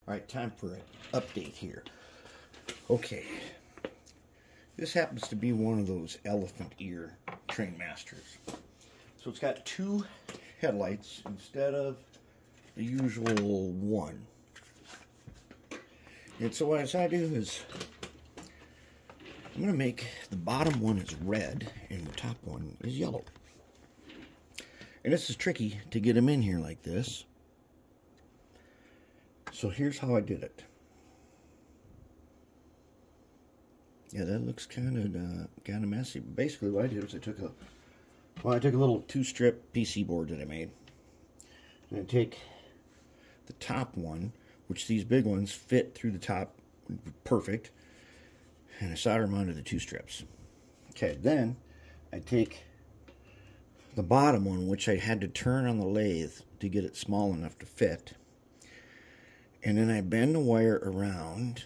Alright, time for an update here. Okay. This happens to be one of those elephant ear Trainmasters. So it's got two headlights instead of the usual one. And so what I decided to do is I'm going to make the bottom one is red and the top one is yellow. And this is tricky to get them in here like this. So here's how I did it. Yeah, that looks kind of messy. Basically, what I did was I took a little 2-strip PC board that I made, and I take the top one, which these big ones fit through the top perfect, and I solder them onto the 2 strips. Okay, then I take the bottom one, which I had to turn on the lathe to get it small enough to fit. And then I bend the wire around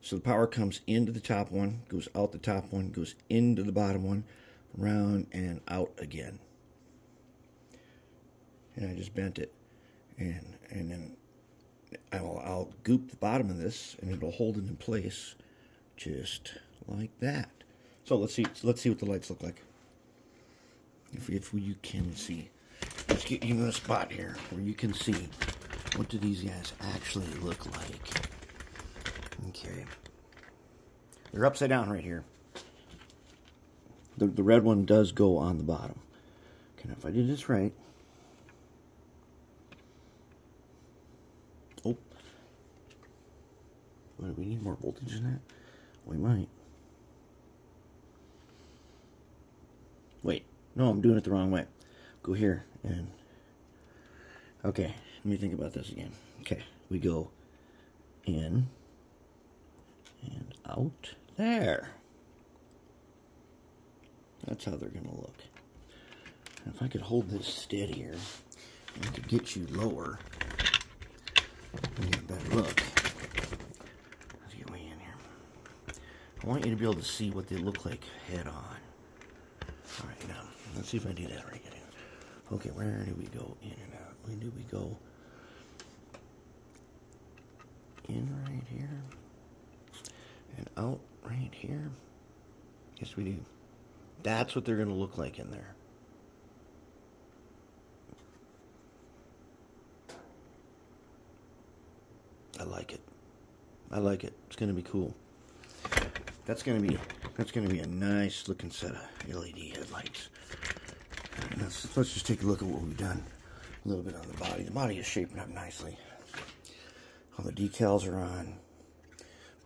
so the power comes into the top one, goes out the top one, goes into the bottom one, around and out again. And I just bent it. And then I'll goop the bottom of this and it'll hold it in place just like that. So let's see what the lights look like. If you can see. Let's get you in a spot here where you can see. What do these guys actually look like? Okay. They're upside down right here. The red one does go on the bottom. Okay, now if I do this right. Oh. What, do we need more voltage in that? We might. Wait. No, I'm doing it the wrong way. Go here and... Okay. Let me think about this again. Okay, we go in and out there. That's how they're going to look. And if I could hold this steadier, and I could get you lower, and get a better look. Let's get way in here. I want you to be able to see what they look like head on. Alright, now, let's see if I do that right. Okay, where do we go in and out? Where do we go? In right here and out right here. Yes, we do. That's what they're going to look like in there. I like it. I like it. It's going to be cool. That's going to be a nice looking set of LED headlights. Let's just take a look at what we've done. A little bit on the body. The body is shaping up nicely. All the decals are on.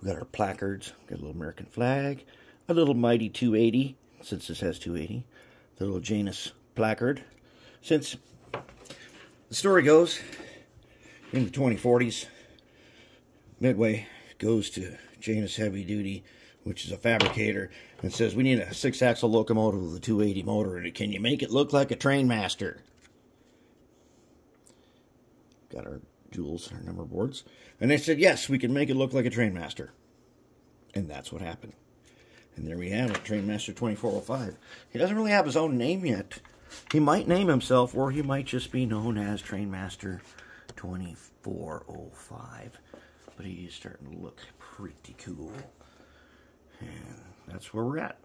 We got our placards. Got a little American flag. A little Mighty 280, since this has 280. The little Janus placard. Since the story goes, in the 2040s, Midway goes to Janus Heavy Duty, which is a fabricator, and says, we need a 6-axle locomotive with a 280 motor in it. Can you make it look like a Trainmaster? Got our jewels, our number boards. And they said, yes, we can make it look like a Trainmaster. And that's what happened. And there we have it, Trainmaster 2405. He doesn't really have his own name yet. He might name himself, or he might just be known as Trainmaster 2405. But he is starting to look pretty cool. And that's where we're at.